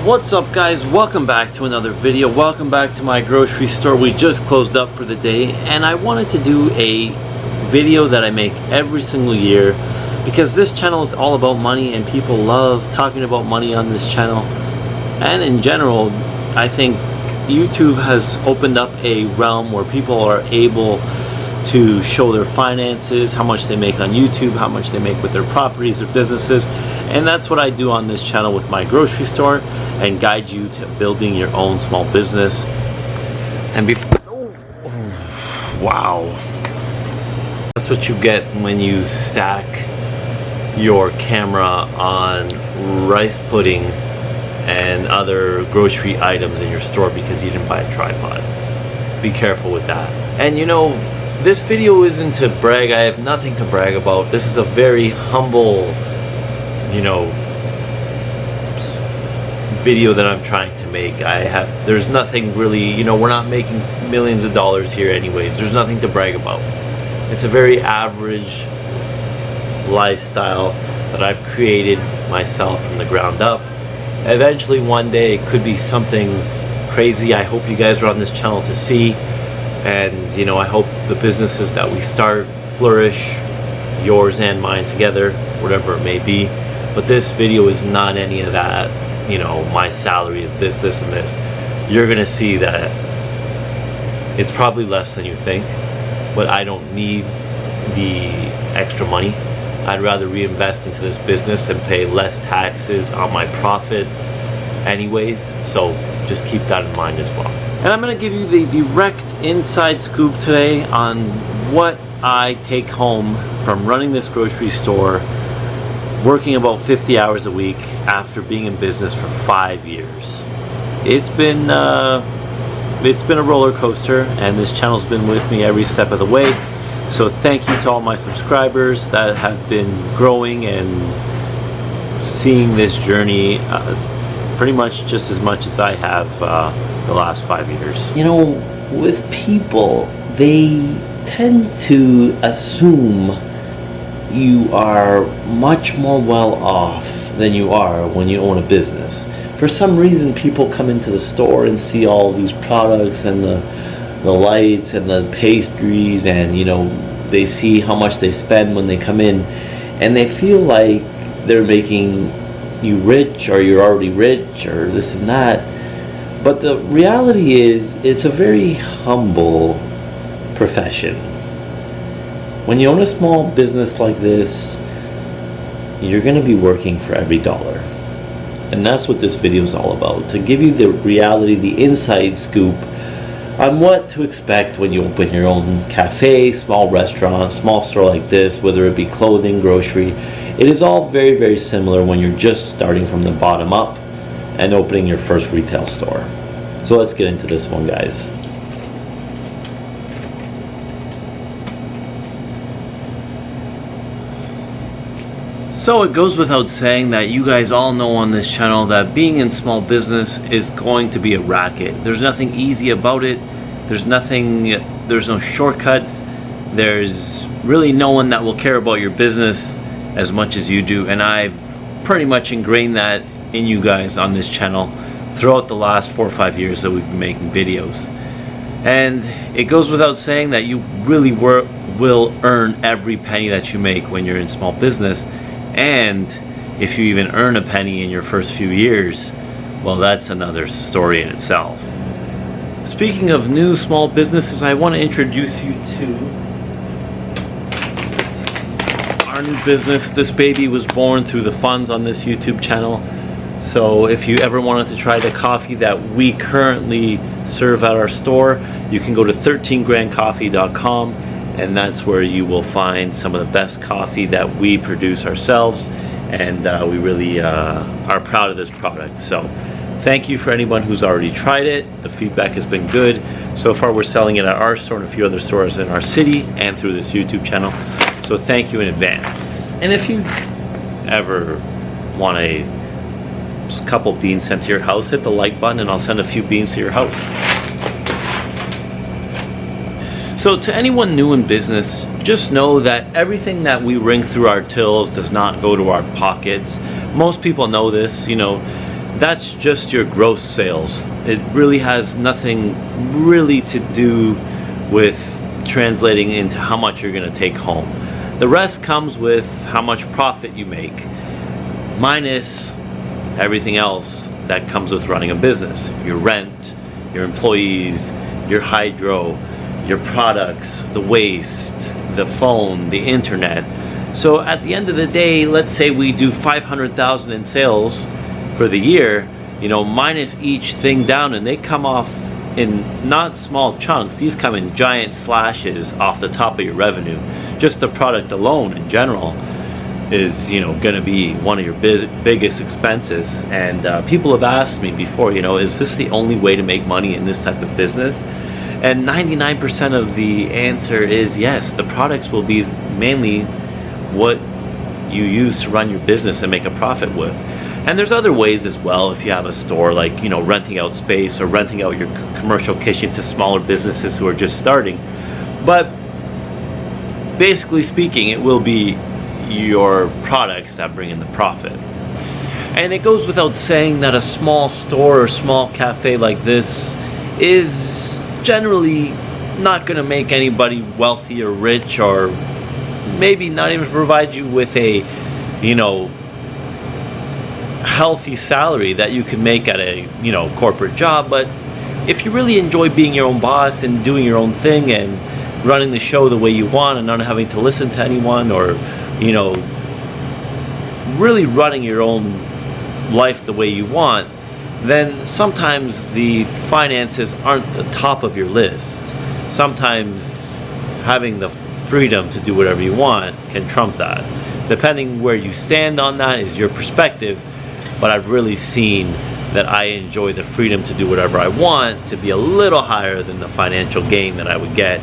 What's up guys, welcome back to another video. Welcome back to my grocery store. We just closed up for the day and I wanted to do a video that I make every single year because this channel is all about money and people love talking about money on this channel. And in general, I think YouTube has opened up a realm where people are able to show their finances, how much they make on YouTube, how much they make with their properties, their businesses. And that's what I do on this channel with my grocery store and guide you to building your own small business. And wow, that's what you get when you stack your camera on rice pudding and other grocery items in your store because you didn't buy a tripod. Be careful with that. And you know, this video isn't to brag. I have nothing to brag about. This is a very humble, you know, video that I'm trying to make. There's nothing really, you know, we're not making millions of dollars here anyways. There's nothing to brag about. It's a very average lifestyle that I've created myself from the ground up. Eventually one day it could be something crazy. I hope you guys are on this channel to see, and you know, I hope the businesses that we start flourish, yours and mine together, whatever it may be. But this video is not any of that. You know, my salary is this, this, and this. You're gonna see that it's probably less than you think, but I don't need the extra money. I'd rather reinvest into this business and pay less taxes on my profit anyways. So just keep that in mind as well. And I'm gonna give you the direct inside scoop today on what I take home from running this grocery store, working about 50 hours a week after being in business for 5 years. It's been a roller coaster, and this channel's been with me every step of the way. So thank you to all my subscribers that have been growing and seeing this journey pretty much just as much as I have the last 5 years. You know, with people, they tend to assume you are much more well off than you are when you own a business. For some reason, people come into the store and see all these products and the lights and the pastries, and you know, they see how much they spend when they come in, and they feel like they're making you rich, or you're already rich, or this and that. But the reality is, it's a very humble profession. When you own a small business like this, you're going to be working for every dollar. And that's what this video is all about, to give you the reality, the inside scoop on what to expect when you open your own cafe, small restaurant, small store like this, whether it be clothing, grocery. It is all very, very similar when you're just starting from the bottom up and opening your first retail store. So let's get into this one, guys. So it goes without saying that you guys all know on this channel that being in small business is going to be a racket. There's nothing easy about it. There's no shortcuts. There's really no one that will care about your business as much as you do. And I've pretty much ingrained that in you guys on this channel throughout the last 4 or 5 years that we've been making videos. And it goes without saying that you really will earn every penny that you make when you're in small business. And if you even earn a penny in your first few years, well, that's another story in itself. Speaking of new small businesses, I want to introduce you to our new business. This baby was born through the funds on this YouTube channel. So if you ever wanted to try the coffee that we currently serve at our store, you can go to 13grandcoffee.com. and that's where you will find some of the best coffee that we produce ourselves, and we really are proud of this product. So thank you for anyone who's already tried it. The feedback has been good. So far we're selling it at our store and a few other stores in our city and through this YouTube channel. So thank you in advance. And if you ever want a couple beans sent to your house, hit the like button and I'll send a few beans to your house. So to anyone new in business, just know that everything that we ring through our tills does not go to our pockets. Most people know this. You know, that's just your gross sales. It really has nothing really to do with translating into how much you're going to take home. The rest comes with how much profit you make, minus everything else that comes with running a business. Your rent, your employees, your hydro, your products, the waste, the phone, the internet. So at the end of the day, let's say we do 500,000 in sales for the year, you know, minus each thing down, and they come off in not small chunks. These come in giant slashes off the top of your revenue. Just the product alone in general is, you know, going to be one of your biggest expenses. And people have asked me before, you know, is this the only way to make money in this type of business? And 99% of the answer is yes. The products will be mainly what you use to run your business and make a profit with. And there's other ways as well. If you have a store, like, you know, renting out space or renting out your commercial kitchen to smaller businesses who are just starting. But basically speaking, it will be your products that bring in the profit. And it goes without saying that a small store or small cafe like this is generally not going to make anybody wealthy or rich, or maybe not even provide you with a, you know, healthy salary that you can make at a, you know, corporate job. But if you really enjoy being your own boss and doing your own thing and running the show the way you want and not having to listen to anyone, or, you know, really running your own life the way you want, then sometimes the finances aren't the top of your list. Sometimes having the freedom to do whatever you want can trump that. Depending where you stand on that is your perspective, but I've really seen that I enjoy the freedom to do whatever I want to be a little higher than the financial gain that I would get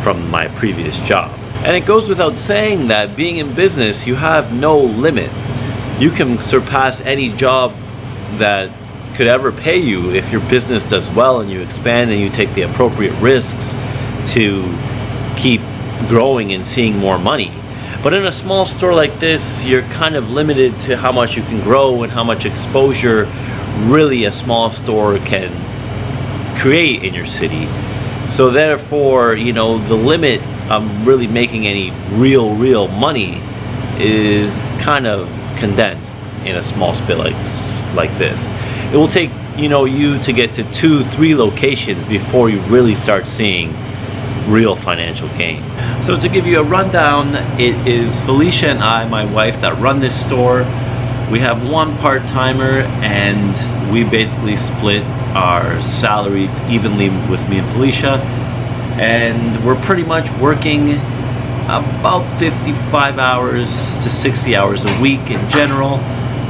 from my previous job. And it goes without saying that being in business, you have no limit. You can surpass any job that could ever pay you if your business does well and you expand and you take the appropriate risks to keep growing and seeing more money. But in a small store like this, you're kind of limited to how much you can grow and how much exposure really a small store can create in your city. So therefore, you know, the limit of really making any real money is kind of condensed in a small space like this. It will take, you know, you to get to 2-3 locations before you really start seeing real financial gain. So to give you a rundown, it is Felicia and I, my wife, that run this store. We have one part-timer, and we basically split our salaries evenly with me and Felicia, and we're pretty much working about 55 hours to 60 hours a week in general.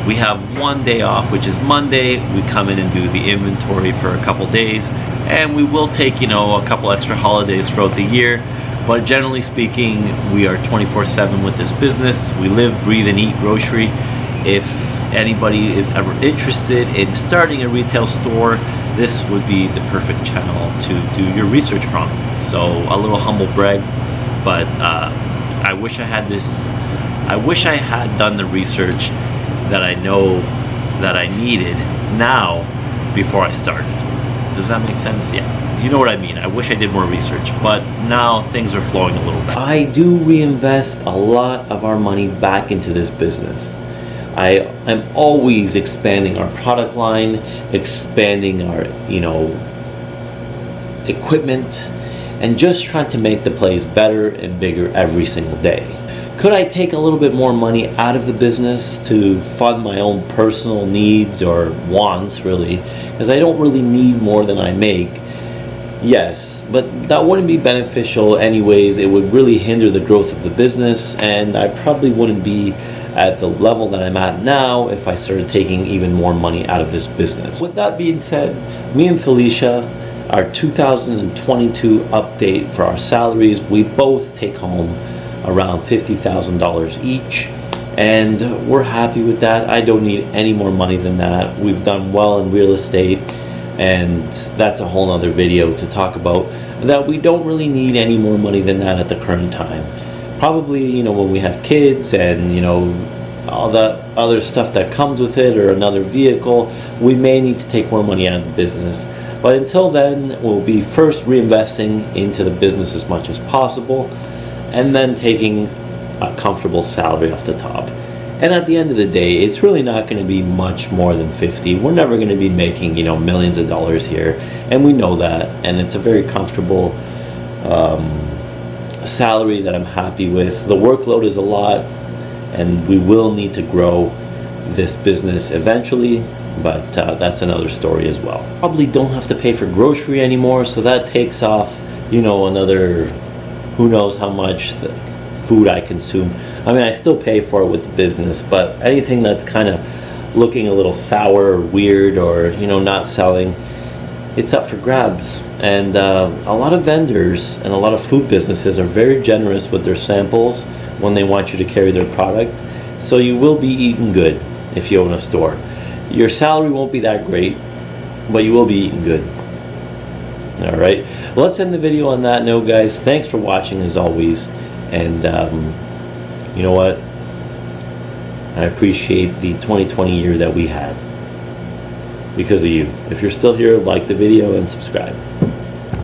We have one day off, which is Monday. We come in and do the inventory for a couple days, and we will take, you know, a couple extra holidays throughout the year. But generally speaking, we are 24/7 with this business. We live, breathe, and eat grocery. If anybody is ever interested in starting a retail store, this would be the perfect channel to do your research from. So a little humble brag, but I wish I had this. I wish I had done the research that I know that I needed now before I started. Does that make sense? Yeah. You know what I mean. I wish I did more research, but now things are flowing a little bit. I do reinvest a lot of our money back into this business. I am always expanding our product line, expanding our, you know, equipment, and just trying to make the place better and bigger every single day. Could I take a little bit more money out of the business to fund my own personal needs or wants, really? Because I don't really need more than I make. Yes, but that wouldn't be beneficial anyways. It would really hinder the growth of the business, and I probably wouldn't be at the level that I'm at now if I started taking even more money out of this business. With that being said, me and Felicia, our 2022 update for our salaries, we both take home around $50,000 each, and we're happy with that. I don't need any more money than that. We've done well in real estate, and that's a whole nother video to talk about, that we don't really need any more money than that at the current time. Probably, you know, when we have kids and, you know, all the other stuff that comes with it, or another vehicle, we may need to take more money out of the business. But until then, we'll be first reinvesting into the business as much as possible, and then taking a comfortable salary off the top. And at the end of the day, it's really not going to be much more than 50. We're never going to be making, millions of dollars here, and we know that. And it's a very comfortable salary that I'm happy with. The workload is a lot, and we will need to grow this business eventually, but that's another story as well. Probably don't have to pay for grocery anymore, so that takes off, another who knows how much the food I consume. I mean, I still pay for it with the business, but anything that's kind of looking a little sour or weird, or not selling, it's up for grabs. And a lot of vendors and a lot of food businesses are very generous with their samples when they want you to carry their product. So you will be eating good if you own a store. Your salary won't be that great, but you will be eating good. All right, well, let's end the video on that note, guys. Thanks for watching as always, and you know what, I appreciate the 2020 year that we had because of you. If you're still here, like the video and subscribe.